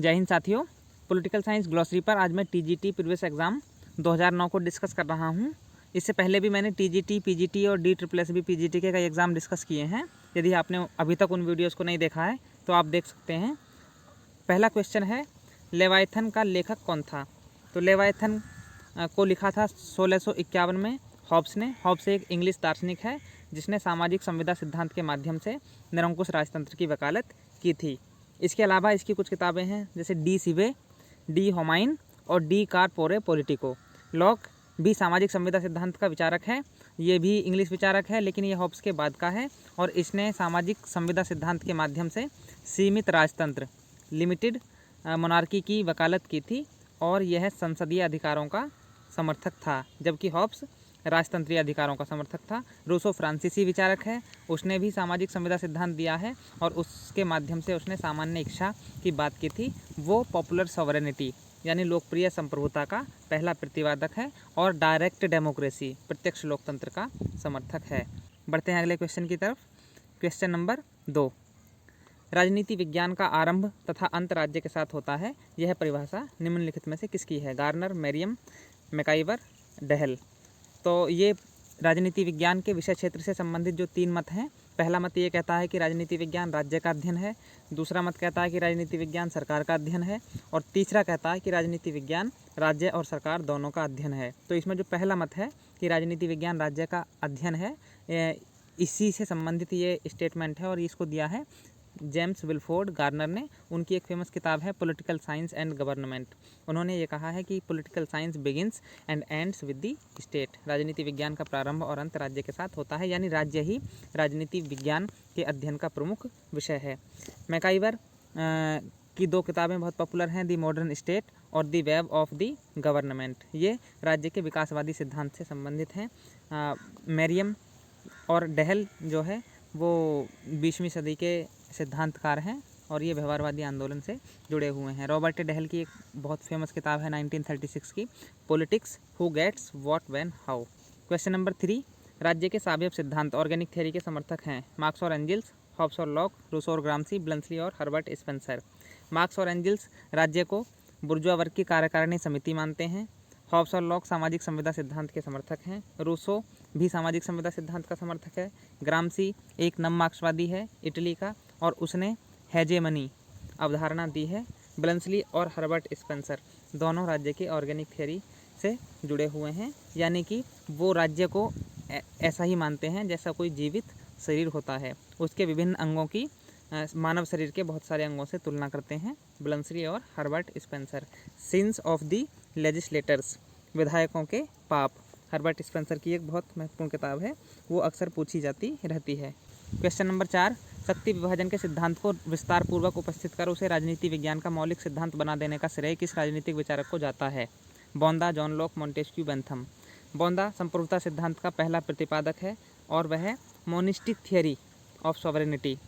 जय हिंद साथियों, political science glossary पर आज मैं टीजीटी प्रीवियस एग्ज़ाम 2009 को डिस्कस कर रहा हूं। इससे पहले भी मैंने टीजीटी, पीजीटी और DSSB पीजीटी के कई एग्ज़ाम डिस्कस किए हैं। यदि आपने अभी तक उन वीडियोस को नहीं देखा है तो आप देख सकते हैं। पहला क्वेश्चन है, लेवायथन का लेखक कौन था? तो लेवायथन को लिखा था 1651 में हॉब्स ने। हॉब्स एक इंग्लिश दार्शनिक है जिसने सामाजिक संविदा सिद्धांत के माध्यम से निरंकुश राजतंत्र की वकालत की थी। इसके अलावा इसकी कुछ किताबें हैं जैसे डी सिबे, डी होमाइन और डी कारपोरे पॉलिटिको। लॉक भी सामाजिक संविदा सिद्धांत का विचारक है। ये भी इंग्लिश विचारक है लेकिन ये हॉब्स के बाद का है और इसने सामाजिक संविदा सिद्धांत के माध्यम से सीमित राजतंत्र, लिमिटेड मोनार्की की वकालत की थी और यह संसदीय अधिकारों का समर्थक था, जबकि हॉब्स राजतंत्रीय अधिकारों का समर्थक था। रूसो फ्रांसीसी विचारक है, उसने भी सामाजिक संविदा सिद्धांत दिया है और उसके माध्यम से उसने सामान्य इच्छा की बात की थी। वो पॉपुलर सॉवरेनिटी यानी लोकप्रिय संप्रभुता का पहला प्रतिवादक है और डायरेक्ट डेमोक्रेसी, प्रत्यक्ष लोकतंत्र का समर्थक है। बढ़ते हैं अगले क्वेश्चन की तरफ। क्वेश्चन नंबर 2, राजनीति विज्ञान का आरंभ तथा अंत राज्य के साथ होता है। यह परिभाषा निम्नलिखित में से किसकी है? Garner, Merriam, MacIver, Dahl. तो ये राजनीति विज्ञान के विषय क्षेत्र से संबंधित जो 3 मत हैं, पहला मत ये कहता है कि राजनीति विज्ञान राज्य का अध्ययन है, दूसरा मत कहता है कि राजनीति विज्ञान सरकार का अध्ययन है और तीसरा कहता है कि राजनीति विज्ञान राज्य और सरकार दोनों का अध्ययन है। तो इसमें जो पहला मत है कि राजनीति विज्ञान राज्य का अध्ययन है, इसी से संबंधित ये स्टेटमेंट है और इसको दिया है जेम्स विल्फोर्ड गार्नर ने। उनकी एक फेमस किताब है पॉलिटिकल साइंस एंड गवर्नमेंट। उन्होंने ये कहा है कि political science begins and ends with the state. राजनीति विज्ञान का प्रारंभ और अंत राज्य के साथ होता है, यानी राज्य ही राजनीति विज्ञान के अध्ययन का प्रमुख विषय है। मैकाइवर की 2 किताबें बहुत पॉपुलर हैं, द मॉडर्न स्टेट और the web of the government. ये राज्य के विकासवादी सिद्धांत से संबंधित हैं। मेरियम और डेहल जो है वो 20वीं सदी के सिद्धांतकार हैं और ये व्यवहारवादी आंदोलन से जुड़े हुए हैं। रॉबर्ट डेहल की एक बहुत फेमस किताब है 1936 की, politics, who gets what when how. Question number 3, राज्य के सापेक्ष सिद्धांत ऑर्गेनिक थ्योरी के समर्थक हैं मार्क्स और एंजल्स, हॉब्स और लॉक, रूसो और ग्राम्सी, ब्लंसली और हर्बर्ट स्पेंसर। मार्क्स और एंजल्स राज्य को बुर्जुआ वर्ग की कार्यकारिणी समिति मानते हैं। हॉब्स और लॉक सामाजिक संविदा सिद्धांत के समर्थक हैं। रूसो भी सामाजिक संविदा सिद्धांत का समर्थक है। ग्राम्सी एक नव मार्क्सवादी है इटली का और उसने हेजेमनी अवधारणा दी है। ब्लंसली और हर्बर्ट स्पेंसर दोनों राज्य के ऑर्गेनिक थ्योरी से जुड़े हुए हैं, यानी कि वो राज्य को ऐसा ही मानते हैं जैसा कोई जीवित शरीर होता है, उसके विभिन्न अंगों की मानव शरीर के बहुत सारे अंगों से तुलना करते हैं ब्लंसली और Herbert Spencer. Since of the legislators, विधायकों के पाप, हर्बर्ट स्पेंसर की एक बहुत महत्वपूर्ण किताब है, वो अक्सर पूछी जाती रहती है। क्वेश्चन नंबर 4, शक्ति विभाजन के सिद्धांत को विस्तार पूर्वक उपस्थित कर उसे राजनीति विज्ञान का मौलिक सिद्धांत बना देने का श्रेय किस राजनीतिक विचारक को जाता है? बोंदा, जॉन लॉक, मॉन्टेस्क्यू, बेंथम। बोंदा संप्रभुता सिद्धांत का पहला प्रतिपादक है और वह मोनिस्टिक थियरी ऑफ सॉवरेनिटी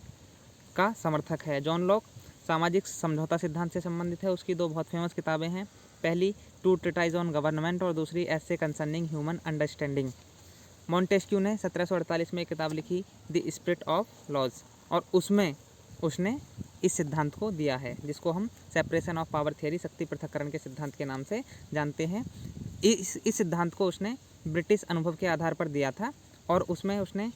का समर्थक है। जॉन लॉक सामाजिक समझौता सिद्धांत से संबंधित है। उसकी 2 बहुत फेमस किताबें हैं, पहली टू ट्रीटाइज ऑन गवर्नमेंट और दूसरी एसे कंसर्निंग ह्यूमन अंडरस्टैंडिंग। मॉन्टेस्क्यू ने 1748 में एक किताब लिखी द स्पिरिट ऑफ लॉज और उसमें उसने इस सिद्धांत को दिया है जिसको हम सेपरेशन ऑफ पावर थियरी, शक्ति पृथक्करण के सिद्धांत के नाम से जानते हैं। इस सिद्धांत को उसने ब्रिटिश अनुभव के आधार पर दिया था और उसमें उसने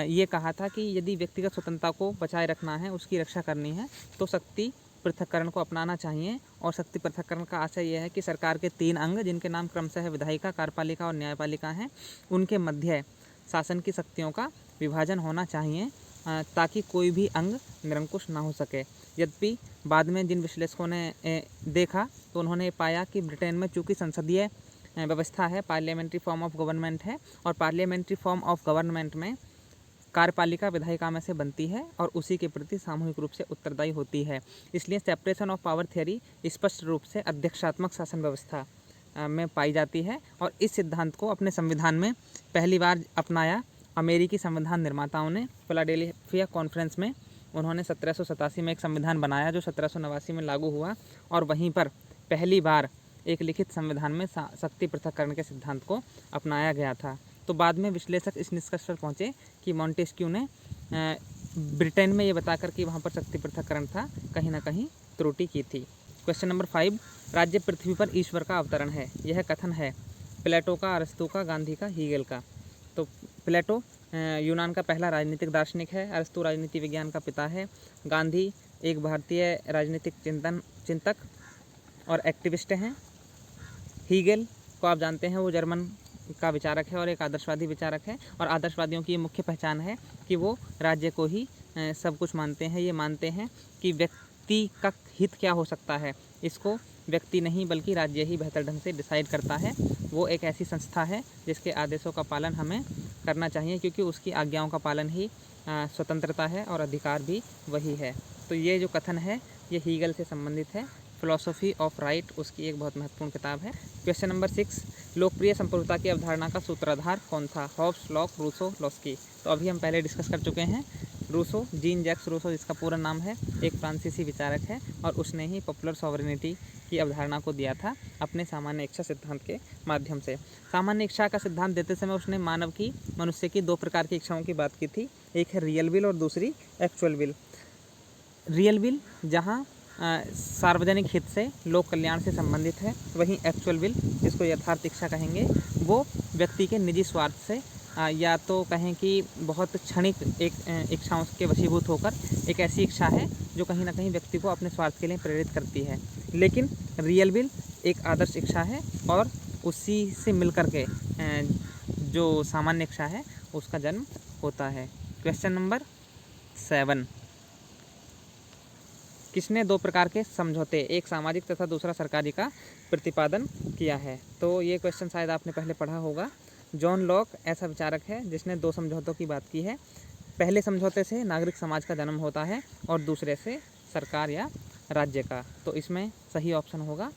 ये कहा था कि यदि व्यक्तिगत स्वतंत्रता को बचाए रखना है, उसकी रक्षा करनी है, तो शक्ति पृथक्करण को अपनाना चाहिए। और शक्ति पृथक्करण का आशय यह है कि सरकार के 3 अंग, जिनके नाम क्रमशः विधायिका, कार्यपालिका और न्यायपालिका हैं, उनके मध्य शासन की शक्तियों का विभाजन होना चाहिए ताकि कोई भी अंग निरंकुश ना हो सके। यद्यपि बाद में जिन विश्लेषकों ने देखा तो उन्होंने पाया कि ब्रिटेन में चूँकि संसदीय व्यवस्था है, पार्लियामेंट्री फॉर्म ऑफ गवर्नमेंट है और पार्लियामेंट्री फॉर्म ऑफ गवर्नमेंट में कार्यपालिका विधायिका में से बनती है और उसी के प्रति सामूहिक रूप से उत्तरदायी होती है। इसलिए सेपरेशन ऑफ पावर थ्योरी स्पष्ट रूप से अध्यक्षात्मक शासन व्यवस्था में पाई जाती है और इस सिद्धांत को अपने संविधान में पहली बार अपनाया अमेरिकी संविधान निर्माताओं ने। फिलाडेल्फिया कॉन्फ्रेंस में उन्होंने 1787 में एक संविधान बनाया जो 1789 में लागू हुआ और वहीं पर पहली बार एक लिखित संविधान में शक्ति पृथक्करण के सिद्धांत को अपनाया गया था। तो बाद में विश्लेषक इस निष्कर्ष पर पहुँचे कि मॉन्टेस्क्यू ने ब्रिटेन में ये बताकर कि वहाँ पर शक्ति पृथक्करण था, कहीं ना कहीं त्रुटि की थी। क्वेश्चन नंबर 5, राज्य पृथ्वी पर ईश्वर का अवतरण है। यह कथन है प्लेटो का, अरस्तू का, गांधी का, हीगल का। तो प्लेटो यूनान का पहला राजनीतिक दार्शनिक है। अरस्तू राजनीति विज्ञान का पिता है। गांधी एक भारतीय राजनीतिक चिंतक और एक्टिविस्ट हैं। हीगल को आप जानते हैं, वो जर्मन का विचारक है और एक आदर्शवादी विचारक है। और आदर्शवादियों की ये मुख्य पहचान है कि वो राज्य को ही सब कुछ मानते हैं। ये मानते हैं कि व्यक्ति का हित क्या हो सकता है, इसको व्यक्ति नहीं बल्कि राज्य ही बेहतर ढंग से डिसाइड करता है। वो एक ऐसी संस्था है जिसके आदेशों का पालन हमें करना चाहिए, क्योंकि उसकी आज्ञाओं का पालन ही स्वतंत्रता है और अधिकार भी वही है। तो ये जो कथन है ये हीगल से संबंधित है। फिलॉसफी ऑफ राइट उसकी एक बहुत महत्वपूर्ण किताब है। क्वेश्चन नंबर 6, लोकप्रिय संप्रभुता की अवधारणा का सूत्रधार कौन था? Hobbes, Locke, Rousseau, Laski. तो अभी हम पहले डिस्कस कर चुके हैं। रूसो, जीन जैक्स रूसो जिसका पूरा नाम है, एक फ्रांसीसी विचारक है और उसने ही पॉपुलर सॉवरेनिटी की अवधारणा को दिया था अपने सामान्य इच्छा सिद्धांत के माध्यम से। सामान्य इच्छा का सिद्धांत देते समय उसने मनुष्य की दो प्रकार की इच्छाओं की बात की थी। एक है रियल विल और दूसरी एक्चुअल विल। रियल विल जहाँ सार्वजनिक हित से, लोक कल्याण से संबंधित है, वहीं एक्चुअल विल जिसको यथार्थ इच्छा कहेंगे वो व्यक्ति के निजी स्वार्थ से या तो कहें कि बहुत क्षणिक एक इच्छाओं के वशीभूत होकर एक ऐसी इच्छा है जो कहीं ना कहीं व्यक्ति को अपने स्वार्थ के लिए प्रेरित करती है। लेकिन रियल विल एक आदर्श इच्छा है और उसी से मिलकर के जो सामान्य इच्छा है उसका जन्म होता है। क्वेश्चन नंबर 7, किसने दो प्रकार के समझौते, एक सामाजिक तथा दूसरा सरकारी का प्रतिपादन किया है? तो ये क्वेश्चन शायद आपने पहले पढ़ा होगा। जॉन लॉक ऐसा विचारक है जिसने दो समझौतों की बात की है। पहले समझौते से नागरिक समाज का जन्म होता है और दूसरे से सरकार या राज्य का। तो इसमें सही ऑप्शन होगा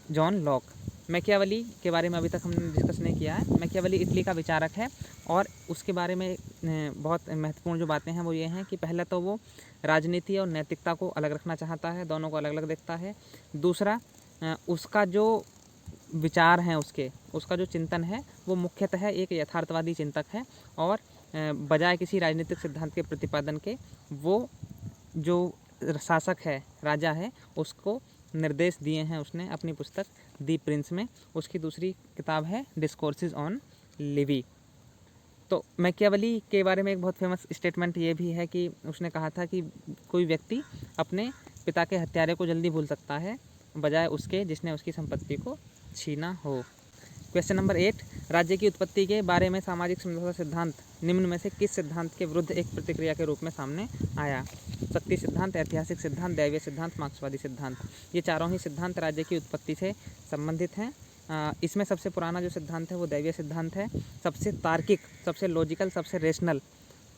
जॉन लॉक। मैकियावेली के बारे में अभी तक हमने डिस्कस नहीं किया है। मैकियावेली इटली का विचारक है और उसके बारे में बहुत महत्वपूर्ण जो बातें हैं वो ये हैं कि पहला तो वो राजनीति और नैतिकता को अलग रखना चाहता है, दोनों को अलग अलग देखता है। दूसरा, उसका जो विचार हैं उसका जो चिंतन है वो मुख्यतः एक यथार्थवादी चिंतक है और बजाय किसी राजनीतिक सिद्धांत के प्रतिपादन के वो जो शासक है, राजा है, उसको निर्देश दिए हैं उसने अपनी पुस्तक दी प्रिंस में। उसकी दूसरी किताब है डिस्कोर्सेज ऑन लिवी। तो मैकियावेली के बारे में एक बहुत फेमस स्टेटमेंट ये भी है कि उसने कहा था कि कोई व्यक्ति अपने पिता के हत्यारे को जल्दी भूल सकता है बजाय उसके जिसने उसकी संपत्ति को छीना हो। क्वेश्चन नंबर 8, राज्य की उत्पत्ति के बारे में सामाजिक समझौता सिद्धांत निम्न में से किस सिद्धांत के विरुद्ध एक प्रतिक्रिया के रूप में सामने आया? शक्ति सिद्धांत, ऐतिहासिक सिद्धांत, दैवीय सिद्धांत, मार्क्सवादी सिद्धांत। ये चारों ही सिद्धांत राज्य की उत्पत्ति से संबंधित हैं। इसमें सबसे पुराना जो सिद्धांत है वो दैवीय सिद्धांत है। सबसे तार्किक, सबसे लॉजिकल, सबसे रेशनल,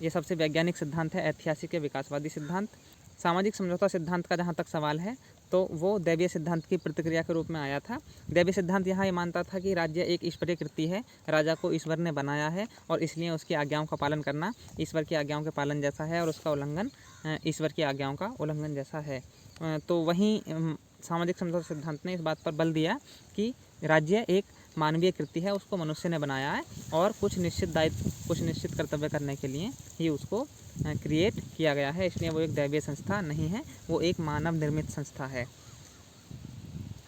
ये सबसे वैज्ञानिक सिद्धांत है ऐतिहासिक या विकासवादी सिद्धांत। सामाजिक समझौता सिद्धांत का जहाँ तक सवाल है तो वो दैवीय सिद्धांत की प्रतिक्रिया के रूप में आया था। दैवीय सिद्धांत यहाँ ये मानता था कि राज्य एक ईश्वरीय कृति है, राजा को ईश्वर ने बनाया है और इसलिए उसकी आज्ञाओं का पालन करना ईश्वर की आज्ञाओं के पालन जैसा है और उसका उल्लंघन ईश्वर की आज्ञाओं का उल्लंघन जैसा है। तो वहीं सामाजिक समझौता सिद्धांत ने इस बात पर बल दिया कि राज्य एक मानवीय कृति है, उसको मनुष्य ने बनाया है और कुछ निश्चित दायित्व, कुछ निश्चित कर्तव्य करने के लिए ही उसको क्रिएट किया गया है, इसलिए वो एक दैवीय संस्था नहीं है, वो एक मानव निर्मित संस्था है।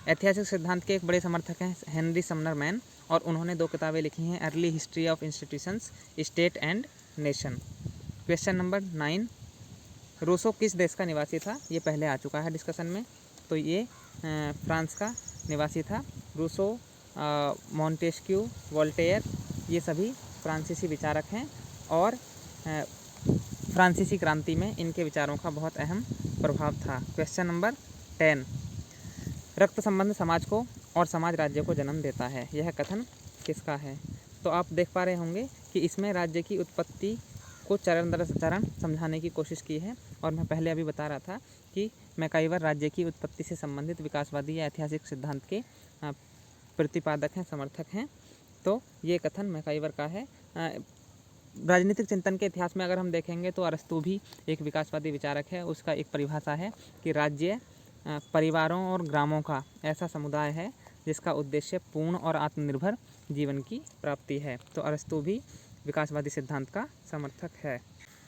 ऐतिहासिक सिद्धांत के एक बड़े समर्थक हैं हेनरी समनर मैन और उन्होंने दो किताबें लिखी हैं, early history of institutions, state and nation. Question number 9, Rousseau किस देश का निवासी था? ये पहले आ चुका है डिस्कशन में। तो ये फ्रांस का निवासी था। रूसो, मॉन्टेस्क्यू, वोल्टेयर ये सभी फ्रांसीसी विचारक हैं और फ्रांसीसी क्रांति में इनके विचारों का बहुत अहम प्रभाव था। क्वेश्चन नंबर 10, रक्त संबंध समाज को और समाज राज्य को जन्म देता है, यह कथन किसका है? तो आप देख पा रहे होंगे कि इसमें राज्य की उत्पत्ति को चरण दर चरण समझाने की कोशिश की है और मैं पहले अभी बता रहा था कि मैकाइवर राज्य की उत्पत्ति से संबंधित विकासवादी या ऐतिहासिक सिद्धांत के प्रतिपादक हैं, समर्थक हैं। तो ये कथन मैकाइवर का है। राजनीतिक चिंतन के इतिहास में अगर हम देखेंगे तो अरस्तू भी एक विकासवादी विचारक है। उसका एक परिभाषा है कि राज्य परिवारों और ग्रामों का ऐसा समुदाय है जिसका उद्देश्य पूर्ण और आत्मनिर्भर जीवन की प्राप्ति है। तो अरस्तू भी विकासवादी सिद्धांत का समर्थक है।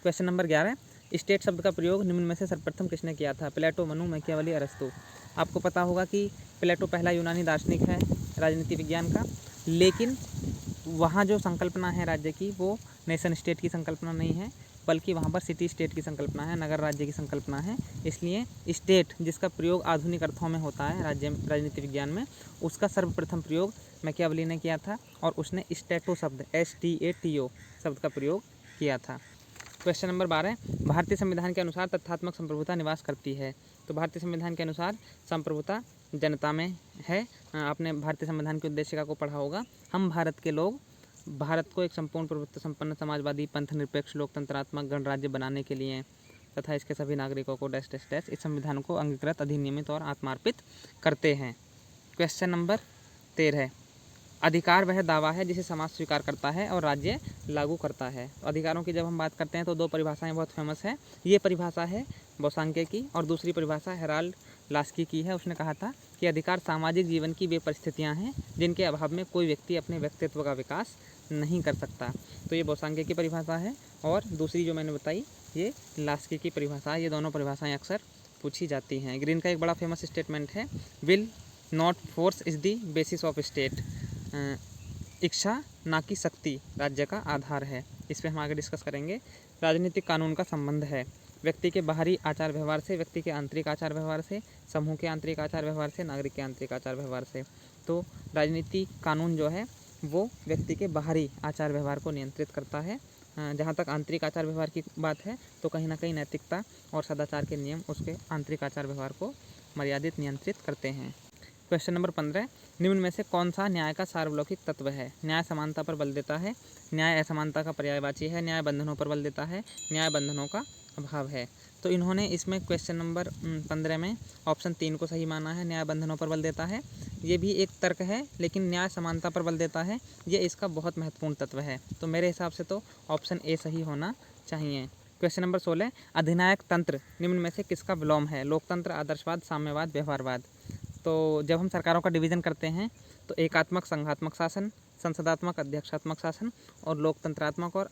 क्वेश्चन नंबर 11, स्टेट शब्द का प्रयोग निम्न में से सर्वप्रथम किसने किया था? प्लेटो, मनु, मैकियावेली, अरस्तु। आपको पता होगा कि प्लेटो पहला यूनानी दार्शनिक है राजनीति विज्ञान का, लेकिन वहाँ जो संकल्पना है राज्य की वो नेशन स्टेट की संकल्पना नहीं है, बल्कि वहाँ पर सिटी स्टेट की संकल्पना है, नगर राज्य की संकल्पना है। इसलिए स्टेट जिसका प्रयोग आधुनिक अर्थों में होता है राजनीति विज्ञान में, उसका सर्वप्रथम प्रयोग मैकियावेली ने किया था और उसने स्टेटो शब्द STATO शब्द का प्रयोग किया था। क्वेश्चन नंबर 12, भारतीय संविधान के अनुसार तथ्यात्मक संप्रभुता निवास करती है। तो भारतीय संविधान के अनुसार संप्रभुता जनता में है। आपने भारतीय संविधान की उद्देशिका को पढ़ा होगा। हम भारत के लोग भारत को एक संपूर्ण प्रभुत्व संपन्न समाजवादी पंथ निरपेक्ष लोकतंत्रात्मक गणराज्य बनाने के लिए तथा इसके सभी नागरिकों को डैश डैश डैश इस संविधान को अंगीकृत, अधिनियमित और आत्मार्पित करते हैं। क्वेश्चन नंबर 13, अधिकार वह दावा है जिसे समाज स्वीकार करता है और राज्य लागू करता है। अधिकारों की जब हम बात करते हैं तो दो परिभाषाएं बहुत फेमस है। ये परिभाषा है बोसांके की और दूसरी परिभाषा हेराल्ड लास्की की है। उसने कहा था कि अधिकार सामाजिक जीवन की वे परिस्थितियाँ हैं जिनके अभाव में कोई व्यक्ति अपने व्यक्तित्व का विकास नहीं कर सकता। तो ये बोसांके की परिभाषा है और दूसरी जो मैंने बताई ये लास्की की परिभाषा है। ये दोनों परिभाषाएं अक्सर पूछी जाती हैं। ग्रीन का एक बड़ा फेमस स्टेटमेंट है, will not force is the basis of state. इच्छा ना कि शक्ति राज्य का आधार है। इस पर हम आगे डिस्कस करेंगे। राजनीतिक कानून का संबंध है व्यक्ति के बाहरी आचार व्यवहार से, व्यक्ति के आंतरिक आचार व्यवहार से, समूह के आंतरिक आचार व्यवहार से, नागरिक के आंतरिक आचार व्यवहार से। तो राजनीतिक कानून जो है वो व्यक्ति के बाहरी आचार व्यवहार को नियंत्रित करता है। जहाँ तक आंतरिक आचार व्यवहार की बात है तो कहीं ना कहीं नैतिकता और सदाचार के नियम उसके आंतरिक आचार व्यवहार को मर्यादित नियंत्रित करते हैं। क्वेश्चन नंबर 15, निम्न में से कौन सा न्याय का सार्वलौकिक तत्व है? न्याय समानता पर बल देता है, न्याय असमानता का पर्यायवाची है, न्याय बंधनों पर बल देता है, न्याय बंधनों का अभाव है। तो इन्होंने इसमें क्वेश्चन नंबर 15 में ऑप्शन 3 को सही माना है, न्याय बंधनों पर बल देता है। ये भी एक तर्क है, लेकिन न्याय समानता पर बल देता है ये इसका बहुत महत्वपूर्ण तत्व है। तो मेरे हिसाब से तो ऑप्शन ए सही होना चाहिए। क्वेश्चन नंबर 16, अधिनायक तंत्र निम्न में से किसका विलोम है? लोकतंत्र, आदर्शवाद, साम्यवाद, व्यवहारवाद। तो जब हम सरकारों का डिवीज़न करते हैं तो एकात्मक संघात्मक शासन, संसदात्मक अध्यक्षात्मक शासन और लोकतंत्रात्मक और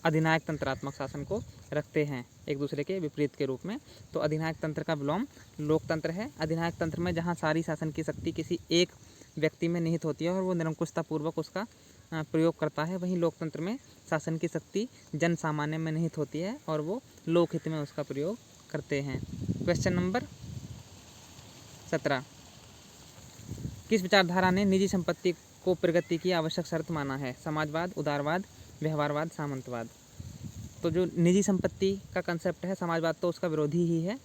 अधिनायक तंत्रात्मक शासन को रखते हैं एक दूसरे के विपरीत के रूप में। तो अधिनायक तंत्र का विलोम लोकतंत्र है। अधिनायक तंत्र में जहाँ सारी शासन की शक्ति किसी एक व्यक्ति में निहित होती है और वो निरंकुशतापूर्वक उसका प्रयोग करता है, वहीं लोकतंत्र में शासन की शक्ति जन सामान्य में निहित होती है और वो लोकहित में उसका प्रयोग करते हैं। क्वेश्चन नंबर 17, किस विचारधारा ने निजी संपत्ति को प्रगति की आवश्यक शर्त माना है? समाजवाद, उदारवाद, व्यवहारवाद, सामंतवाद। तो जो निजी संपत्ति का कंसेप्ट है, समाजवाद तो उसका विरोधी ही है।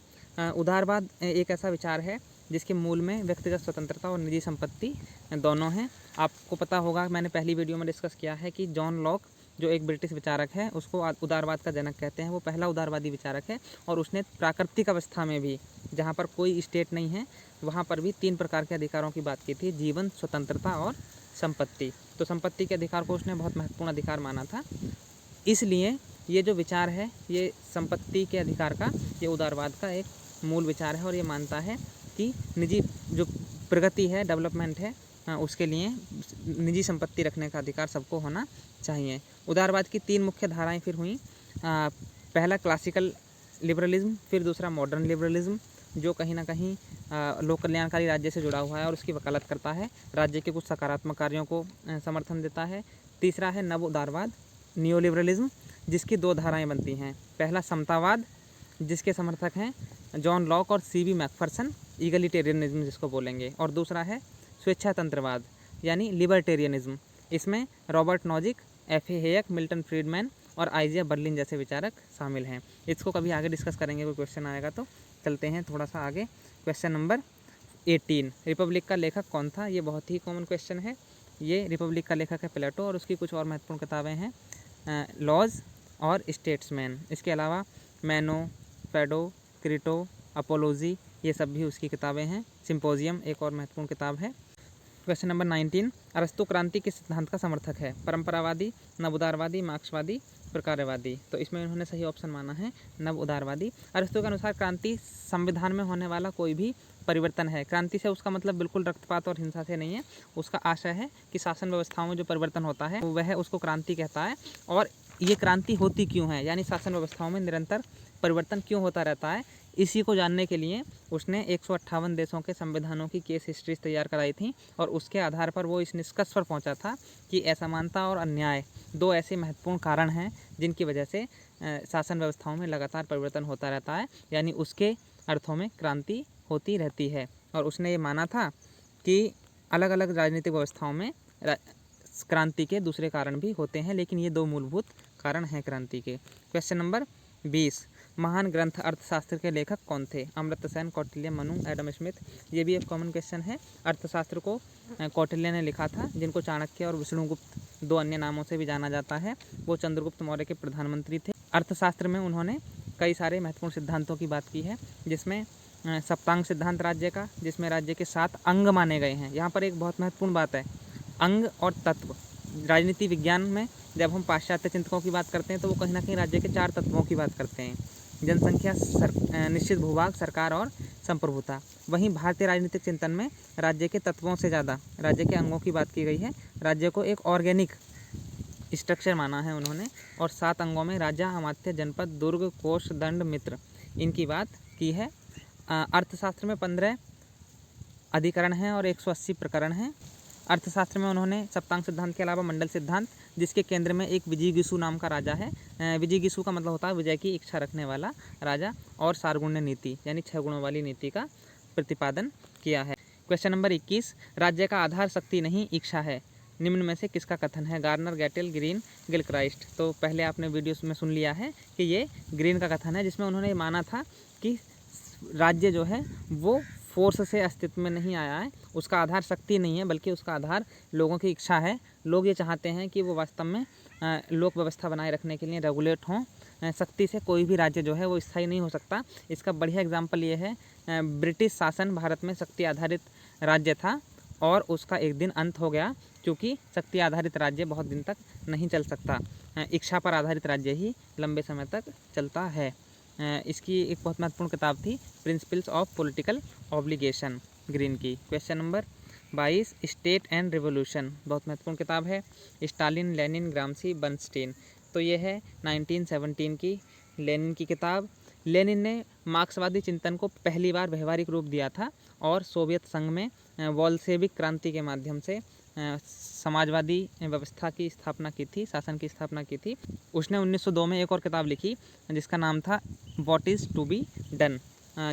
उदारवाद एक ऐसा विचार है जिसके मूल में व्यक्तिगत स्वतंत्रता और निजी संपत्ति दोनों हैं। आपको पता होगा, मैंने पहली वीडियो में डिस्कस किया है कि जॉन लॉक जो एक ब्रिटिश विचारक है उसको उदारवाद का जनक कहते हैं। वो पहला उदारवादी विचारक है और उसने प्राकृतिक अवस्था में भी, जहाँ पर कोई स्टेट नहीं है, वहाँ पर भी 3 प्रकार के अधिकारों की बात की थी, जीवन, स्वतंत्रता और संपत्ति। तो संपत्ति के अधिकार को उसने बहुत महत्वपूर्ण अधिकार माना था। इसलिए ये जो विचार है ये संपत्ति के अधिकार का, ये उदारवाद का एक मूल विचार है और ये मानता है कि निजी जो प्रगति है, डेवलपमेंट है, उसके लिए निजी संपत्ति रखने का अधिकार सबको होना चाहिए। उदारवाद की 3 मुख्य धाराएं फिर हुई। पहला क्लासिकल लिबरलिज्म, फिर दूसरा मॉडर्न लिबरलिज्म जो कहीं ना कहीं लोक कल्याणकारी राज्य से जुड़ा हुआ है और उसकी वकालत करता है, राज्य के कुछ सकारात्मक कार्यों को समर्थन देता है। तीसरा है नव उदारवाद, नियो लिबरलिज्म, जिसकी 2 धाराएं बनती हैं। पहला समतावाद जिसके समर्थक हैं जॉन लॉक और CB मैकफर्सन, ईगलिटेरियनिज्म जिसको बोलेंगे, और दूसरा है स्वेच्छातंत्रवाद यानी लिबर्टेरियनिज्म। इसमें Robert Nozick, F.A. Hayek, Milton Friedman और आइजिया बर्लिन जैसे विचारक शामिल हैं। इसको कभी आगे डिस्कस करेंगे, कोई क्वेश्चन आएगा तो। चलते हैं थोड़ा सा आगे। क्वेश्चन नंबर 18, रिपब्लिक का लेखक कौन था? ये बहुत ही कॉमन क्वेश्चन है। ये रिपब्लिक का लेखक है प्लेटो और उसकी कुछ और महत्वपूर्ण किताबें हैं, लॉज और स्टेट्समैन। इसके अलावा मैनो, फेडो, क्रिटो, अपोलोजी, ये सब भी उसकी किताबें हैं। सिंपोजियम एक और महत्वपूर्ण किताब है। क्वेश्चन नंबर 19, अरस्तु क्रांति किस सिद्धांत का समर्थक है? परंपरावादी, नव उदारवादी, मार्क्सवादी, प्रकारवादी। तो इसमें उन्होंने सही ऑप्शन माना है नव उदारवादी। अरस्तु के अनुसार क्रांति संविधान में होने वाला कोई भी परिवर्तन है। क्रांति से उसका मतलब बिल्कुल रक्तपात और हिंसा से नहीं है। उसका आशय है कि शासन व्यवस्थाओं में जो परिवर्तन होता है वह उसको क्रांति कहता है। और ये क्रांति होती क्यों है, यानी शासन व्यवस्थाओं में निरंतर परिवर्तन क्यों होता रहता है, इसी को जानने के लिए उसने 158 देशों के संविधानों की केस हिस्ट्रीज तैयार कराई थी और उसके आधार पर वो इस निष्कर्ष पर पहुंचा था कि असमानता और अन्याय दो ऐसे महत्वपूर्ण कारण हैं जिनकी वजह से शासन व्यवस्थाओं में लगातार परिवर्तन होता रहता है, यानी उसके अर्थों में क्रांति होती रहती है। और उसने ये माना था कि अलग अलग राजनीतिक व्यवस्थाओं में क्रांति के दूसरे कारण भी होते हैं, लेकिन ये दो मूलभूत कारण हैं क्रांति के। क्वेश्चन नंबर 20, महान ग्रंथ अर्थशास्त्र के लेखक कौन थे? Amartya Sen, Kautilya, Manu, Adam Smith. ये भी एक कॉमन क्वेश्चन है। अर्थशास्त्र को कौटिल्य ने लिखा था, जिनको चाणक्य और विष्णुगुप्त दो अन्य नामों से भी जाना जाता है। वो चंद्रगुप्त मौर्य के प्रधानमंत्री थे। अर्थशास्त्र में उन्होंने कई सारे महत्वपूर्ण सिद्धांतों की बात की है, जिसमें सप्तांग सिद्धांत राज्य का, जिसमें राज्य के 7 अंग माने गए हैं। यहाँ पर एक बहुत महत्वपूर्ण बात है, अंग और तत्व। राजनीति विज्ञान में जब हम पाश्चात्य चिंतकों की बात करते हैं तो वो कहीं ना कहीं राज्य के 4 तत्वों की बात करते हैं, जनसंख्या, निश्चित भूभाग, सरकार और संप्रभुता। वहीं भारतीय राजनीतिक चिंतन में राज्य के तत्वों से ज़्यादा राज्य के अंगों की बात की गई है। राज्य को एक ऑर्गेनिक स्ट्रक्चर माना है उन्होंने, और 7 अंगों में राजा, अमात्य, जनपद, दुर्ग, कोष, दंड, मित्र, इनकी बात की है। अर्थशास्त्र में 15 अधिकरण हैं और 180 प्रकरण हैं। अर्थशास्त्र में उन्होंने सप्तांग सिद्धांत के अलावा मंडल सिद्धांत, जिसके केंद्र में एक विजिगीषु नाम का राजा है। विजिगीषु का मतलब होता है विजय की इच्छा रखने वाला राजा, और सारगुण्य नीति यानी 6 गुणों वाली नीति का प्रतिपादन किया है। क्वेश्चन नंबर 21, राज्य का आधार शक्ति नहीं इच्छा है, निम्न में से किसका कथन है? Garner, Gettell, Green, Gilchrist. तो पहले आपने वीडियोस में सुन लिया है कि ये ग्रीन का कथन है, जिसमें उन्होंने माना था कि राज्य जो है वो फोर्स से अस्तित्व में नहीं आया है, उसका आधार शक्ति नहीं है, बल्कि उसका आधार लोगों की इच्छा है। लोग ये चाहते हैं कि वो वास्तव में लोक व्यवस्था बनाए रखने के लिए रेगुलेट हों। शक्ति से कोई भी राज्य जो है वो स्थायी नहीं हो सकता। इसका बढ़िया एग्जाम्पल ये है, ब्रिटिश शासन भारत में शक्ति आधारित राज्य था और उसका एक दिन अंत हो गया, क्योंकि शक्ति आधारित राज्य बहुत दिन तक नहीं चल सकता। इच्छा पर आधारित राज्य ही लंबे समय तक चलता है। इसकी एक बहुत महत्वपूर्ण किताब थी principles of political obligation, Green की। Question number 22, state and revolution, बहुत महत्वपूर्ण किताब है। Stalin, Lenin, Gramsci, Bernstein. तो ये है 1917 की लेनिन की किताब। लेनिन ने मार्क्सवादी चिंतन को पहली बार व्यवहारिक रूप दिया था और सोवियत संघ में बोल्शेविक क्रांति के माध्यम से समाजवादी व्यवस्था की स्थापना की थी, शासन की स्थापना की थी। उसने 1902 में एक और किताब लिखी जिसका नाम था what is to be done,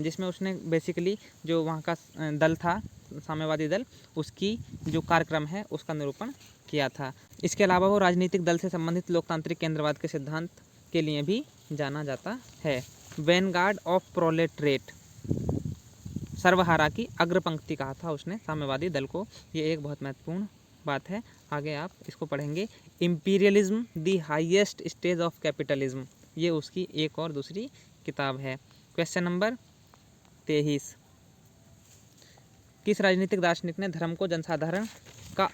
जिसमें उसने बेसिकली जो वहाँ का दल था, साम्यवादी दल, उसकी जो कार्यक्रम है उसका निरूपण किया था। इसके अलावा वो राजनीतिक दल से संबंधित लोकतांत्रिक केंद्रवाद के सिद्धांत के लिए भी जाना जाता है। वैनगार्ड ऑफ प्रोलेटरेट, सर्वहारा की अग्रपंक्ति कहा था उसने साम्यवादी दल को। ये एक बहुत महत्वपूर्ण बात है, आगे आप इसको पढ़ेंगे। Imperialism the highest stage of capitalism, ये उसकी एक और दूसरी किताब है। क्वेश्चन नंबर 23, किस राजनीतिक दार्शनिक ने धर्म को जनसाधारण का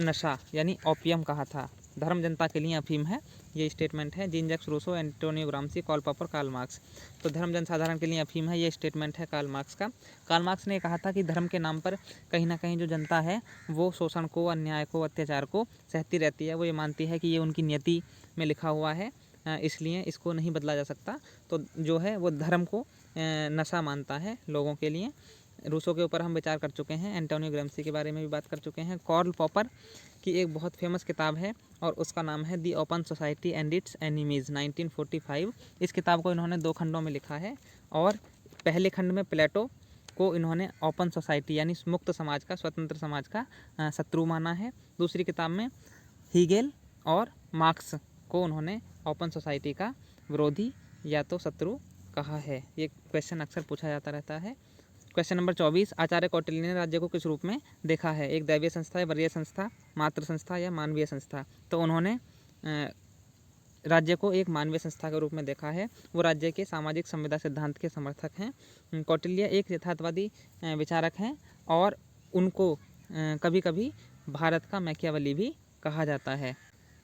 नशा यानी ओपियम कहा था? धर्म जनता के लिए अफीम है, ये स्टेटमेंट है। Jean Jacques Rousseau, Antonio Gramsci, Karl Popper, Karl Marx. तो धर्म जनसाधारण के लिए अफीम है, ये स्टेटमेंट है कार्ल मार्क्स का। कार्ल मार्क्स ने कहा था कि धर्म के नाम पर कहीं ना कहीं जो जनता है वो शोषण को, अन्याय को, अत्याचार को सहती रहती है। वो ये मानती है कि ये उनकी नियति में लिखा हुआ है, इसलिए इसको नहीं बदला जा सकता। तो जो है वो धर्म को नशा मानता है लोगों के लिए। रूसो के ऊपर हम विचार कर चुके हैं, एंटोनियो ग्राम्सी के बारे में भी बात कर चुके हैं। कार्ल पॉपर की एक बहुत फेमस किताब है और उसका नाम है दी open society and it's enemies, 1945। इस किताब को इन्होंने 2 खंडों में लिखा है और पहले खंड में प्लेटो को इन्होंने ओपन सोसाइटी यानी मुक्त समाज का, स्वतंत्र समाज का शत्रु माना है। दूसरी किताब में हीगेल और मार्क्स को उन्होंने ओपन सोसाइटी का विरोधी या तो शत्रु कहा है। ये क्वेश्चन अक्सर पूछा जाता रहता है। क्वेश्चन नंबर 24, आचार्य कौटिल्य ने राज्य को किस रूप में देखा है? एक दैवीय संस्था, वरीय संस्था, मातृ संस्था या मानवीय संस्था? तो उन्होंने राज्य को एक मानवीय संस्था के रूप में देखा है। वो राज्य के सामाजिक संविदा सिद्धांत के समर्थक हैं। कौटिल्य एक यथार्थवादी विचारक हैं और उनको कभी कभी भारत का मैकियावेली भी कहा जाता है।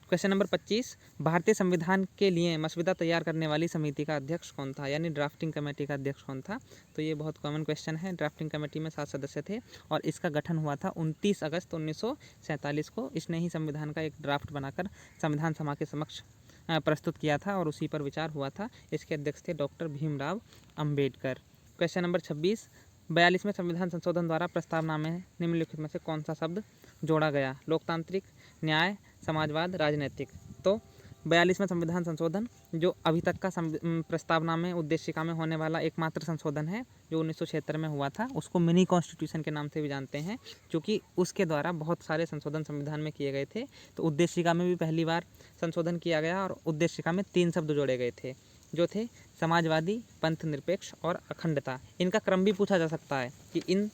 क्वेश्चन नंबर 25, भारतीय संविधान के लिए मसौदा तैयार करने वाली समिति का अध्यक्ष कौन था, यानी ड्राफ्टिंग कमेटी का अध्यक्ष कौन था? तो ये बहुत कॉमन क्वेश्चन है। ड्राफ्टिंग कमेटी में 7 सदस्य थे और इसका गठन हुआ था 29 अगस्त 1947 को। इसने ही संविधान का एक ड्राफ्ट बनाकर संविधान सभा के समक्ष प्रस्तुत किया था और उसी पर विचार हुआ था। इसके अध्यक्ष थे doctor Bhimrao Ambedkar. Question number 26, 42वें संविधान संशोधन द्वारा प्रस्तावना में निम्नलिखित में से कौन सा शब्द जोड़ा गया? लोकतांत्रिक, न्याय, समाजवाद, राजनैतिक। तो 42वें संविधान संशोधन जो अभी तक का प्रस्तावना में उद्देशिका में होने वाला एकमात्र संशोधन है, जो 1976 में हुआ था, उसको मिनी कॉन्स्टिट्यूशन के नाम से भी जानते हैं, क्योंकि उसके द्वारा बहुत सारे संशोधन संविधान में किए गए थे। तो उद्देशिका में भी पहली बार संशोधन किया गया और उद्देशिका में 3 शब्द जोड़े गए थे, जो थे समाजवादी, पंथ निरपेक्ष और अखंडता। इनका क्रम भी पूछा जा सकता है कि इन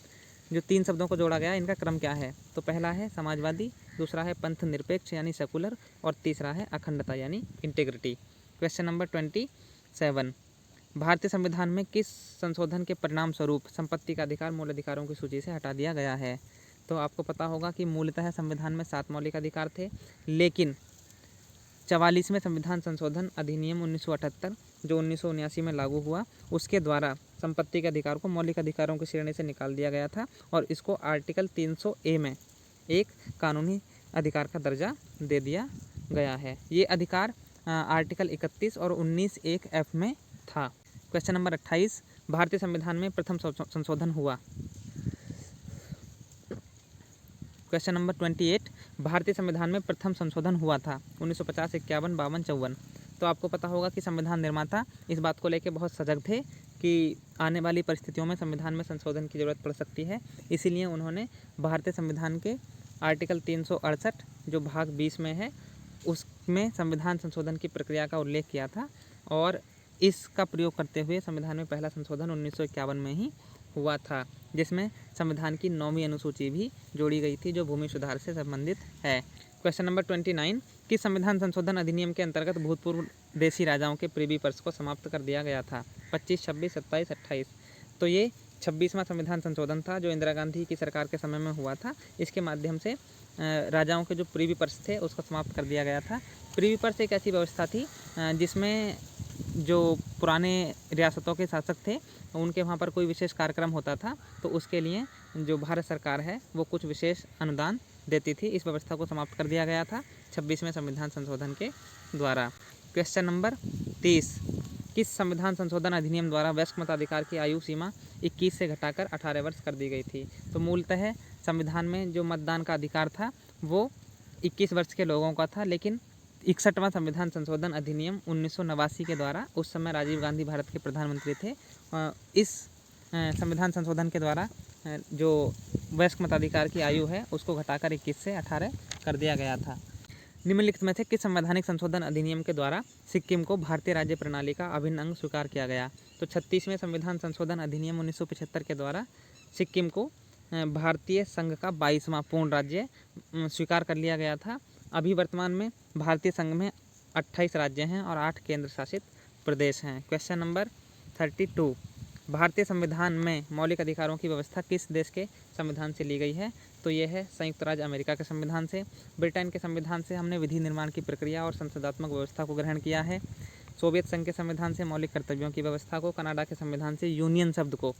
जो 3 शब्दों को जोड़ा गया इनका क्रम क्या है। तो पहला है समाजवादी, दूसरा है पंथ निरपेक्ष यानी सेकुलर, और तीसरा है अखंडता यानी इंटेग्रिटी। क्वेश्चन नंबर 27, भारतीय संविधान में किस संशोधन के परिणाम स्वरूप संपत्ति का अधिकार मूल अधिकारों की सूची से हटा दिया गया है? तो आपको पता होगा कि मूलतः संविधान में 7 मौलिक अधिकार थे, लेकिन 44वें संविधान संशोधन अधिनियम 1978 जो 1979 में लागू हुआ, उसके द्वारा संपत्ति के अधिकार को मौलिक अधिकारों की श्रेणी से निकाल दिया गया था और इसको आर्टिकल 300A में एक कानूनी अधिकार का दर्जा दे दिया गया है। ये अधिकार आर्टिकल 31 और 19(1)(f) में था। क्वेश्चन नंबर 28, भारतीय संविधान में प्रथम संशोधन हुआ। क्वेश्चन नंबर 28, भारतीय संविधान में प्रथम संशोधन हुआ था 1950, 51, 52, 54। तो आपको पता होगा कि संविधान निर्माता इस बात को लेकर बहुत सजग थे कि आने वाली परिस्थितियों में संविधान में संशोधन की ज़रूरत पड़ सकती है, इसीलिए उन्होंने भारतीय संविधान के आर्टिकल 368 जो भाग 20 में है, उसमें संविधान संशोधन की प्रक्रिया का उल्लेख किया था और इसका प्रयोग करते हुए संविधान में पहला संशोधन 1951 में ही हुआ था, जिसमें संविधान की 9वीं अनुसूची भी जोड़ी गई थी जो भूमि सुधार से संबंधित है। क्वेश्चन नंबर 29, किस संविधान संशोधन अधिनियम के अंतर्गत भूतपूर्व देशी राजाओं के प्रीवी पर्स को समाप्त कर दिया गया था? 25, 26, 27, 28। तो ये 26वां संविधान संशोधन था जो इंदिरा गांधी की सरकार के समय में हुआ था। इसके माध्यम से राजाओं के जो प्रीवी पर्स थे उसको समाप्त कर दिया गया था। प्रीवी पर्स एक ऐसी व्यवस्था थी जिसमें जो पुराने रियासतों के शासक थे उनके वहाँ पर कोई विशेष कार्यक्रम होता था तो उसके लिए जो भारत सरकार है वो कुछ विशेष अनुदान देती थी। इस व्यवस्था को समाप्त कर दिया गया था 26वें संविधान संशोधन के द्वारा। क्वेश्चन नंबर 30, किस संविधान संशोधन अधिनियम द्वारा वयस्क मताधिकार की आयु सीमा 21 से घटाकर 18 वर्ष कर दी गई थी? तो मूलतः संविधान में जो मतदान का अधिकार था वो 21 वर्ष के लोगों का था, लेकिन 61वां संविधान संशोधन अधिनियम 1989 के द्वारा, उस समय राजीव गांधी भारत के प्रधानमंत्री थे, इस संविधान संशोधन के द्वारा जो वयस्क मताधिकार की आयु है उसको घटाकर 21 से 18 कर दिया गया था। निम्नलिखित में से किस संवैधानिक संशोधन अधिनियम के द्वारा सिक्किम को भारतीय राज्य प्रणाली का अभिन्न अंग स्वीकार किया गया? तो 36वें संविधान संशोधन अधिनियम 1975 के द्वारा सिक्किम को भारतीय संघ का 22वां पूर्ण राज्य स्वीकार कर लिया गया था। अभी वर्तमान में भारतीय संघ में 28 राज्य हैं और 8 केंद्र शासित प्रदेश हैं। क्वेश्चन नंबर 32, भारतीय संविधान में मौलिक अधिकारों की व्यवस्था किस देश के संविधान से ली गई है? तो ये है संयुक्त राज्य अमेरिका के संविधान से। ब्रिटेन के संविधान से हमने विधि निर्माण की प्रक्रिया और संसदात्मक व्यवस्था को ग्रहण किया है। सोवियत संघ के संविधान से मौलिक कर्तव्यों की व्यवस्था को, कनाडा के संविधान से यूनियन शब्द को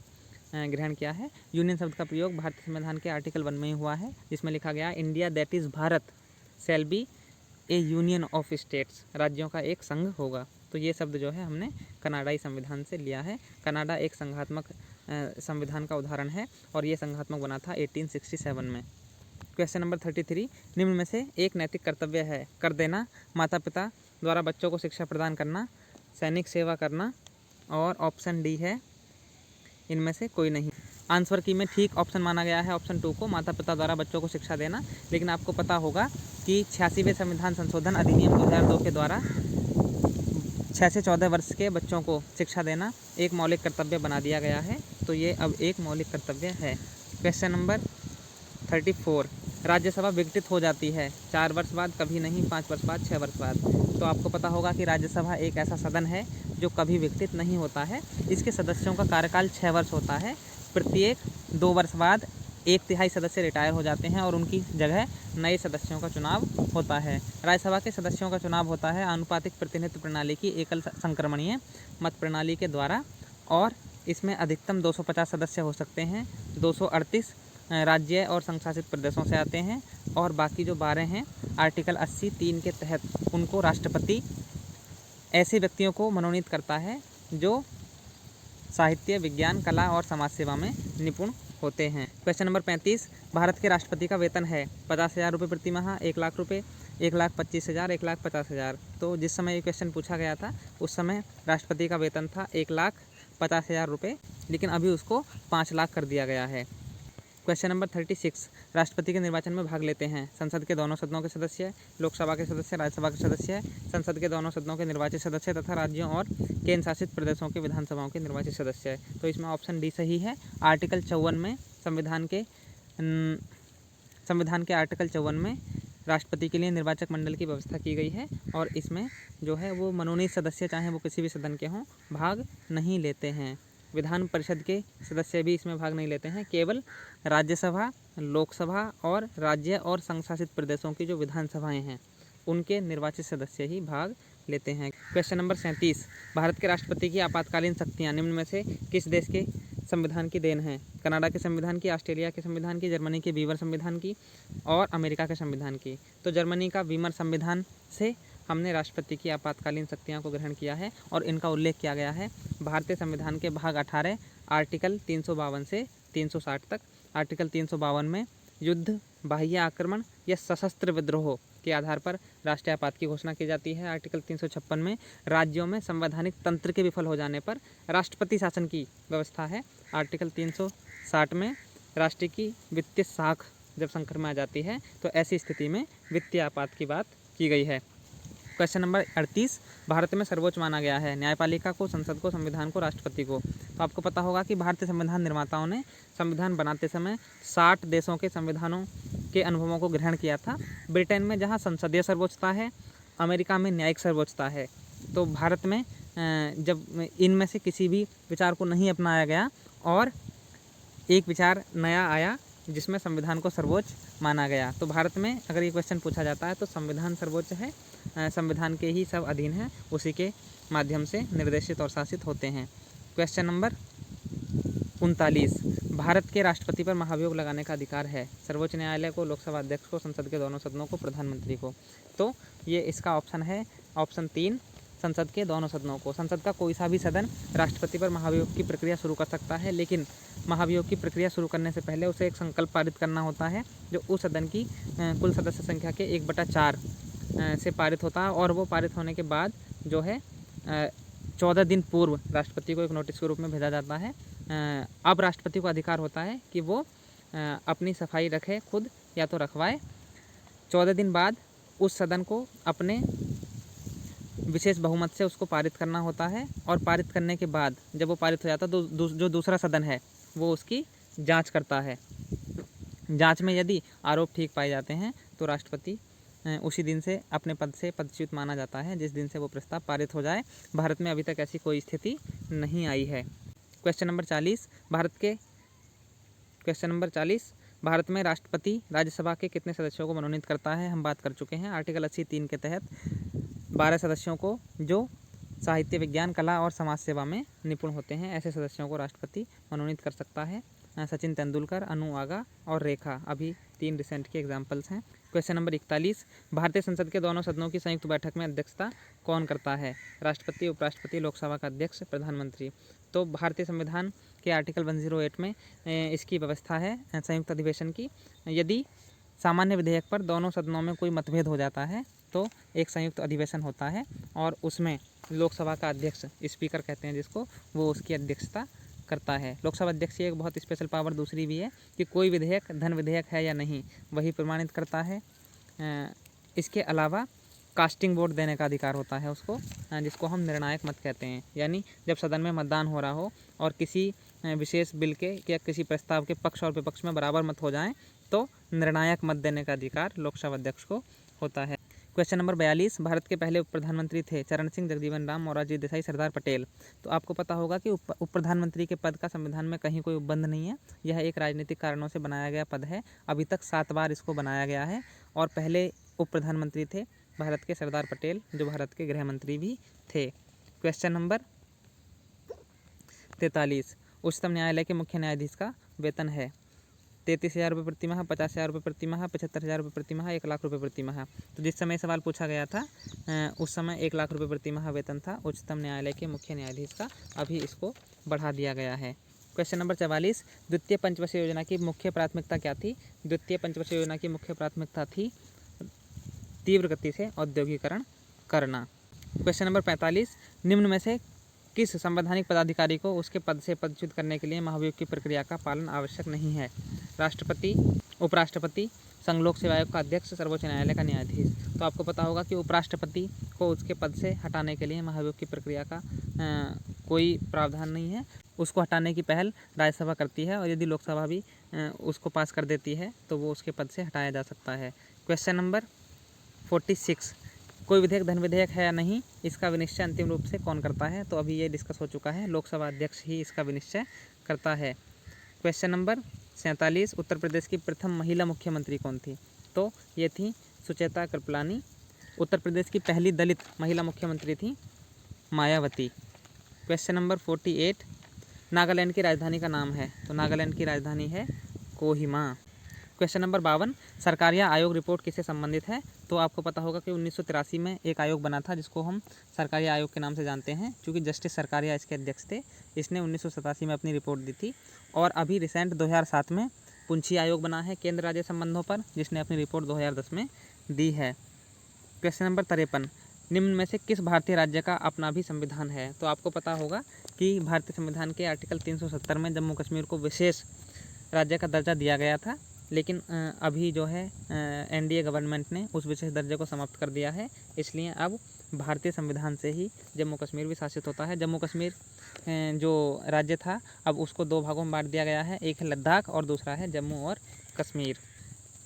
ग्रहण किया है। यूनियन शब्द का प्रयोग भारतीय संविधान के आर्टिकल 1 में ही हुआ है, जिसमें लिखा गया India that is Bharat shall be A union of states, राज्यों का एक संघ होगा। तो ये शब्द जो है हमने कनाडाई संविधान से लिया है। कनाडा एक संघात्मक संविधान का उदाहरण है और ये संघात्मक बना था 1867 में। क्वेश्चन नंबर 33, निम्न में से एक नैतिक कर्तव्य है? कर देना, माता पिता द्वारा बच्चों को शिक्षा प्रदान करना, सैनिक सेवा करना, और ऑप्शन डी है इनमें से कोई नहीं। आंसर की में ठीक ऑप्शन माना गया है ऑप्शन 2 को, माता पिता द्वारा बच्चों को शिक्षा देना। लेकिन आपको पता होगा कि 86वें संविधान संशोधन अधिनियम 2002 के द्वारा 6 से 14 वर्ष के बच्चों को शिक्षा देना एक मौलिक कर्तव्य बना दिया गया है, तो ये अब एक मौलिक कर्तव्य है। क्वेश्चन नंबर 34, राज्यसभा विघटित हो जाती है 4 वर्ष बाद, कभी नहीं, 5 वर्ष बाद, 6 वर्ष बाद। तो आपको पता होगा कि राज्यसभा एक ऐसा सदन है जो कभी विघटित नहीं होता है। इसके सदस्यों का कार्यकाल 6 वर्ष होता है। प्रत्येक 2 वर्ष बाद 1/3 सदस्य रिटायर हो जाते हैं और उनकी जगह नए सदस्यों का चुनाव होता है। राज्यसभा के सदस्यों का चुनाव होता है आनुपातिक प्रतिनिधित्व प्रणाली की एकल संक्रमणीय मत प्रणाली के द्वारा और इसमें अधिकतम 250 सदस्य हो सकते हैं। 238 राज्य और संघ शासित प्रदेशों से आते हैं और बाकी जो 12 हैं आर्टिकल 80(3) के तहत उनको राष्ट्रपति ऐसे व्यक्तियों को मनोनीत करता है जो साहित्य, विज्ञान, कला और समाज सेवा में निपुण होते हैं। क्वेश्चन नंबर 35, भारत के राष्ट्रपति का वेतन है 50,000 रुपये प्रति माह, 1,00,000 रुपये, 1,25,000, 1,50,000। तो जिस समय ये क्वेश्चन पूछा गया था उस समय राष्ट्रपति का वेतन था 1,50,000 रुपये, लेकिन अभी उसको 5 लाख कर दिया गया है। क्वेश्चन नंबर 36, राष्ट्रपति के निर्वाचन में भाग लेते हैं संसद के दोनों सदनों के सदस्य, लोकसभा के सदस्य, राज्यसभा के सदस्य, संसद के दोनों सदनों के निर्वाचित सदस्य तथा राज्यों और केंद्र शासित प्रदेशों के विधानसभाओं के निर्वाचित सदस्य। तो इसमें ऑप्शन डी सही है। आर्टिकल 54 में संविधान के आर्टिकल 54 में राष्ट्रपति के लिए निर्वाचक मंडल की व्यवस्था की गई है और इसमें जो है वो मनोनीत सदस्य चाहे वो किसी भी सदन के हों भाग नहीं लेते हैं। विधान परिषद के सदस्य भी इसमें भाग नहीं लेते हैं, केवल राज्यसभा, लोकसभा और राज्य और संघ शासित प्रदेशों की जो विधानसभाएं हैं उनके निर्वाचित सदस्य ही भाग लेते हैं। क्वेश्चन नंबर 37, भारत के राष्ट्रपति की आपातकालीन शक्तियाँ निम्न में से किस देश के संविधान की देन है? कनाडा के संविधान की, ऑस्ट्रेलिया के संविधान की, जर्मनी के वीमर संविधान की और अमेरिका के संविधान की। तो जर्मनी का वीमर संविधान से हमने राष्ट्रपति की आपातकालीन शक्तियों को ग्रहण किया है और इनका उल्लेख किया गया है भारतीय संविधान के भाग 18 आर्टिकल 352 से 360 तक। आर्टिकल 352 में युद्ध, बाह्य आक्रमण या सशस्त्र विद्रोह के आधार पर राष्ट्रीय आपात की घोषणा की जाती है। आर्टिकल 356 में राज्यों में संवैधानिक तंत्र के विफल हो जाने पर राष्ट्रपति शासन की व्यवस्था है। आर्टिकल 360 में राष्ट्र की वित्तीय साख जब संकट में आ जाती है तो ऐसी स्थिति में वित्तीय आपात की बात की गई है। क्वेश्चन नंबर 38, भारत में सर्वोच्च माना गया है न्यायपालिका को, संसद को, संविधान को, राष्ट्रपति को। तो आपको पता होगा कि भारतीय संविधान निर्माताओं ने संविधान बनाते समय 60 देशों के संविधानों के अनुभवों को ग्रहण किया था। ब्रिटेन में जहाँ संसदीय सर्वोच्चता है, अमेरिका में न्यायिक सर्वोच्चता है, तो भारत में जब इनमें से किसी भी विचार को नहीं अपनाया गया और एक विचार नया आया जिसमें संविधान को सर्वोच्च माना गया। तो भारत में अगर ये क्वेश्चन पूछा जाता है तो संविधान सर्वोच्च है, संविधान के ही सब अधीन हैं, उसी के माध्यम से निर्देशित और शासित होते हैं। क्वेश्चन नंबर 39, भारत के राष्ट्रपति पर महाभियोग लगाने का अधिकार है सर्वोच्च न्यायालय को, लोकसभा अध्यक्ष को, संसद के दोनों सदनों को, प्रधानमंत्री को। तो ये इसका ऑप्शन है ऑप्शन 3, संसद के दोनों सदनों को। संसद का कोई सा भी सदन राष्ट्रपति पर महाभियोग की प्रक्रिया शुरू कर सकता है, लेकिन महाभियोग की प्रक्रिया शुरू करने से पहले उसे एक संकल्प पारित करना होता है जो उस सदन की कुल सदस्य संख्या के 1/4 से पारित होता है और वो पारित होने के बाद जो है 14 दिन पूर्व राष्ट्रपति को एक नोटिस के रूप में भेजा जाता है। अब राष्ट्रपति को अधिकार होता है कि वो अपनी सफाई रखे खुद या तो रखवाए। 14 दिन बाद उस सदन को अपने विशेष बहुमत से उसको पारित करना होता है और पारित करने के बाद जब वो पारित हो जाता है तो जो दूसरा सदन है वो उसकी जांच करता है। जांच में यदि आरोप ठीक पाए जाते हैं तो राष्ट्रपति उसी दिन से अपने पद से पदच्युत माना जाता है जिस दिन से वो प्रस्ताव पारित हो जाए। भारत में अभी तक ऐसी कोई स्थिति नहीं आई है। क्वेश्चन नंबर 40, भारत में राष्ट्रपति राज्यसभा के कितने सदस्यों को मनोनीत करता है? हम बात कर चुके हैं। आर्टिकल 80(3) के तहत 12 सदस्यों को जो साहित्य, विज्ञान, कला और समाज सेवा में निपुण होते हैं, ऐसे सदस्यों को राष्ट्रपति मनोनीत कर सकता है। सचिन तेंदुलकर, अनु आगा और रेखा अभी 3 रिसेंट के एग्जाम्पल्स हैं। क्वेश्चन नंबर 41, भारतीय संसद के दोनों सदनों की संयुक्त बैठक में अध्यक्षता कौन करता है? राष्ट्रपति, उपराष्ट्रपति, लोकसभा का अध्यक्ष, प्रधानमंत्री। तो भारतीय संविधान के आर्टिकल 108 में इसकी व्यवस्था है संयुक्त अधिवेशन की। यदि सामान्य विधेयक पर दोनों सदनों में कोई मतभेद हो जाता है तो एक संयुक्त अधिवेशन होता है और उसमें लोकसभा का अध्यक्ष, स्पीकर कहते हैं जिसको, वो उसकी अध्यक्षता करता है। लोकसभा अध्यक्ष की एक बहुत स्पेशल पावर दूसरी भी है कि कोई विधेयक धन विधेयक है या नहीं वही प्रमाणित करता है। इसके अलावा कास्टिंग वोट देने का अधिकार होता है उसको, जिसको हम निर्णायक मत कहते हैं। यानी जब सदन में मतदान हो रहा हो और किसी विशेष बिल के या किसी प्रस्ताव के पक्ष और विपक्ष में बराबर मत हो जाएं तो निर्णायक मत देने का अधिकार लोकसभा अध्यक्ष को होता है। क्वेश्चन नंबर 42, भारत के पहले उप प्रधानमंत्री थे चरण सिंह, जगजीवन राम, मोरारजी देसाई, सरदार पटेल। तो आपको पता होगा कि उप प्रधानमंत्री के पद का संविधान में कहीं कोई उपबंध नहीं है। यह एक राजनीतिक कारणों से बनाया गया पद है। अभी तक 7 बार इसको बनाया गया है और पहले उप प्रधानमंत्री थे भारत के सरदार पटेल जो भारत के गृह मंत्री भी थे। क्वेश्चन नंबर 43, उच्चतम न्यायालय के मुख्य न्यायाधीश का वेतन है 33,000 रुपये प्रति माह, 50,000 रुपये प्रति माह, 75,000 रुपये प्रति माह, 1,00,000 रुपये प्रति माह। तो जिस समय सवाल पूछा गया था उस समय 1,00,000 रुपये प्रति माह वेतन था उच्चतम न्यायालय के मुख्य न्यायाधीश का, अभी इसको बढ़ा दिया गया है। क्वेश्चन नंबर 44, द्वितीय पंचवर्षीय योजना की मुख्य प्राथमिकता क्या थी? द्वितीय पंचवर्षीय योजना की मुख्य प्राथमिकता थी तीव्र गति से औद्योगिकरण करना। क्वेश्चन नंबर 45, निम्न में से किस संवैधानिक पदाधिकारी को उसके पद से पदच्युत करने के लिए महाभियोग की प्रक्रिया का पालन आवश्यक नहीं है? राष्ट्रपति, उपराष्ट्रपति, संघ लोक सेवा आयोग का अध्यक्ष, सर्वोच्च न्यायालय का न्यायाधीश। तो आपको पता होगा कि उपराष्ट्रपति को उसके पद से हटाने के लिए महाभियोग की प्रक्रिया का कोई प्रावधान नहीं है। उसको हटाने की पहल राज्यसभा करती है और यदि लोकसभा भी उसको पास कर देती है तो वो उसके पद से हटाया जा सकता है। क्वेश्चन नंबर 46, कोई विधेयक धन विधेयक है या नहीं, इसका विनिश्चय अंतिम रूप से कौन करता है? तो अभी ये डिस्कस हो चुका है, लोकसभा अध्यक्ष ही इसका विनिश्चय करता है। क्वेश्चन नंबर 47, उत्तर प्रदेश की प्रथम महिला मुख्यमंत्री कौन थी? तो ये थी सुचेता कृपलानी। उत्तर प्रदेश की पहली दलित महिला मुख्यमंत्री थी मायावती। क्वेश्चन नंबर 48, नागालैंड की राजधानी का नाम है? तो नागालैंड की राजधानी है कोहिमा। क्वेश्चन नंबर 52, सरकारिया आयोग रिपोर्ट किससे संबंधित है? तो आपको पता होगा कि 1983 में एक आयोग बना था जिसको हम सरकारिया आयोग के नाम से जानते हैं, क्योंकि जस्टिस सरकारिया इसके अध्यक्ष थे। इसने 1987 में अपनी रिपोर्ट दी थी। और अभी रिसेंट 2007 में पुंछी आयोग बना है केंद्र राज्य संबंधों पर, जिसने अपनी रिपोर्ट 2010 में दी है। क्वेश्चन नंबर 53, निम्न में से किस भारतीय राज्य का अपना भी संविधान है? तो आपको पता होगा कि भारतीय संविधान के आर्टिकल 370 में जम्मू कश्मीर को विशेष राज्य का दर्जा दिया गया था, लेकिन अभी जो है एनडीए गवर्नमेंट ने उस विशेष दर्जे को समाप्त कर दिया है, इसलिए अब भारतीय संविधान से ही जम्मू कश्मीर भी शासित होता है। जम्मू कश्मीर जो राज्य था अब उसको दो भागों में बांट दिया गया है, एक है लद्दाख और दूसरा है जम्मू और कश्मीर।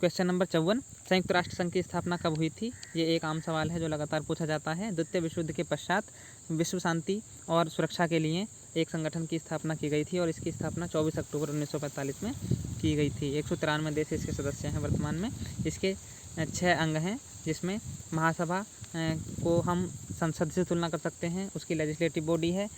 क्वेश्चन नंबर 54, संयुक्त राष्ट्र संघ की स्थापना कब हुई थी? ये एक आम सवाल है जो लगातार पूछा जाता है। द्वितीय विश्व युद्ध के पश्चात विश्व शांति और सुरक्षा के लिए एक संगठन की स्थापना की गई थी और इसकी स्थापना 24 अक्टूबर 1945 में की गई थी। 193 देश इसके सदस्य हैं वर्तमान में। इसके 6 अंग हैं, जिसमें महासभा को हम संसद से तुलना कर सकते हैं, उसकी लेजिस्लेटिव बॉडी है,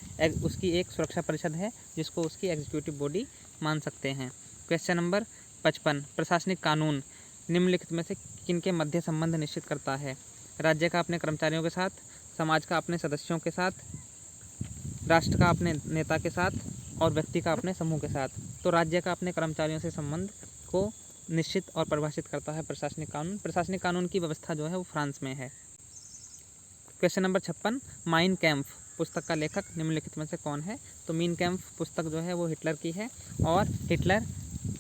उसकी एक सुरक्षा परिषद है जिसको उसकी एग्जीक्यूटिव बॉडी मान सकते हैं। क्वेश्चन नंबर 55, प्रशासनिक कानून निम्नलिखित में से किनके मध्य संबंध निश्चित करता है? राज्य का अपने कर्मचारियों के साथ, समाज का अपने सदस्यों के साथ, राष्ट्र का अपने नेता के साथ और व्यक्ति का अपने समूह के साथ। तो राज्य का अपने कर्मचारियों से संबंध को निश्चित और परिभाषित करता है प्रशासनिक कानून। प्रशासनिक कानून की व्यवस्था जो है वो फ्रांस में है। क्वेश्चन नंबर 56, माइन कैम्फ पुस्तक का लेखक निम्नलिखित में से कौन है? तो मीन कैम्फ पुस्तक जो है वो हिटलर की है और हिटलर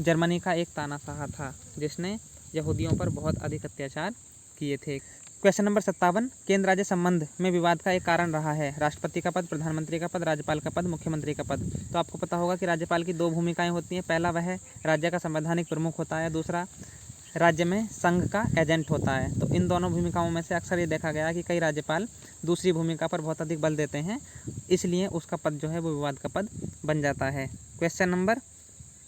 जर्मनी का एक तानाशाह था जिसने यहूदियों पर बहुत अधिक अत्याचार किए थे। क्वेश्चन नंबर 57, केंद्र राज्य संबंध में विवाद का एक कारण रहा है राष्ट्रपति का पद, प्रधानमंत्री का पद, राज्यपाल का पद, मुख्यमंत्री का पद। तो आपको पता होगा कि राज्यपाल की 2 भूमिकाएं होती हैं। पहला वह राज्य का संवैधानिक प्रमुख होता है, दूसरा राज्य में संघ का एजेंट होता है। तो इन दोनों भूमिकाओं में से अक्सर ये देखा गया है कि कई राज्यपाल दूसरी भूमिका पर बहुत अधिक बल देते हैं, इसलिए उसका पद जो है वो विवाद का पद बन जाता है। क्वेश्चन नंबर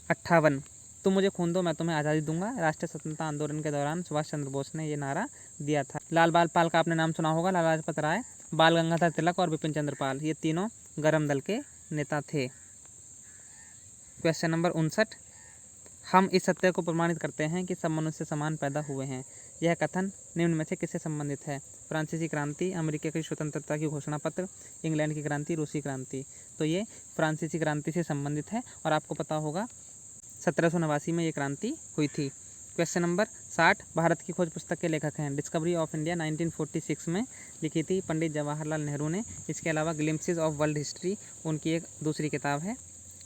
58, तुम मुझे खून दो मैं तुम्हें आज़ादी दूंगा। राष्ट्रीय स्वतंत्रता आंदोलन के दौरान सुभाष चंद्र बोस ने ये नारा दिया था। लाल बाल पाल का आपने नाम सुना होगा, लाला लाजपत राय, बाल गंगाधर तिलक और बिपिन चंद्र पाल, ये तीनों गरम दल के नेता थे। क्वेश्चन नंबर 59, हम इस सत्य को प्रमाणित करते हैं कि सब मनुष्य समान पैदा हुए हैं। यह कथन निम्न में से किससे संबंधित है? फ्रांसीसी क्रांति, अमेरिका की स्वतंत्रता की घोषणा पत्र, इंग्लैंड की क्रांति, रूसी क्रांति। तो ये फ्रांसीसी क्रांति से संबंधित है और आपको पता होगा 1789 में ये क्रांति हुई थी। क्वेश्चन नंबर 60, भारत की खोज पुस्तक के लेखक हैं? डिस्कवरी ऑफ इंडिया 1946 में लिखी थी पंडित जवाहरलाल नेहरू ने। इसके अलावा ग्लिम्पसेस ऑफ वर्ल्ड हिस्ट्री उनकी एक दूसरी किताब है।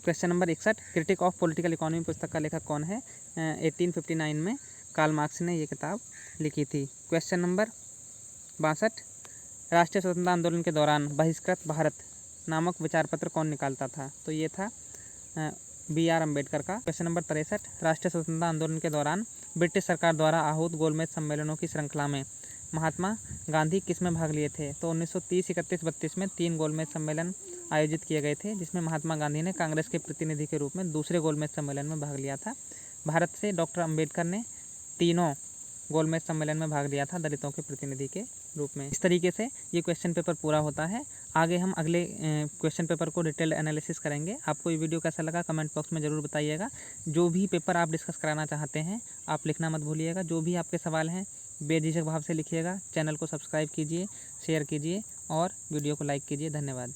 Question number 61, critic of political economy पुस्तक का लेखक कौन है? 1859 में कार्ल मार्क्स ने ये किताब लिखी थी। क्वेश्चन नंबर 62, राष्ट्रीय स्वतंत्रता आंदोलन के दौरान बहिष्कृत भारत नामक विचार पत्र कौन निकालता था? तो ये था BR अम्बेडकर का। क्वेश्चन नंबर 63, राष्ट्रीय स्वतंत्रता आंदोलन के दौरान ब्रिटिश सरकार द्वारा आहूत गोलमेज सम्मेलनों की श्रृंखला में महात्मा गांधी किस में भाग लिए थे? तो 1930, 31, 32 में 3 गोलमेज सम्मेलन आयोजित किए गए थे, जिसमें महात्मा गांधी ने कांग्रेस के प्रतिनिधि के रूप में दूसरे गोलमेज सम्मेलन में भाग लिया था। भारत से डॉक्टर अम्बेडकर ने तीनों गोलमेज सम्मेलन में भाग लिया था दलितों के प्रतिनिधि के रूप में। इस तरीके से ये क्वेश्चन पेपर पूरा होता है। आगे हम अगले क्वेश्चन पेपर को डिटेल्ड एनालिसिस करेंगे। आपको ये वीडियो कैसा लगा कमेंट बॉक्स में ज़रूर बताइएगा। जो भी पेपर आप डिस्कस कराना चाहते हैं आप लिखना मत भूलिएगा। जो भी आपके सवाल हैं बेझिझक भाव से लिखिएगा। चैनल को सब्सक्राइब कीजिए, शेयर कीजिए और वीडियो को लाइक कीजिए। धन्यवाद।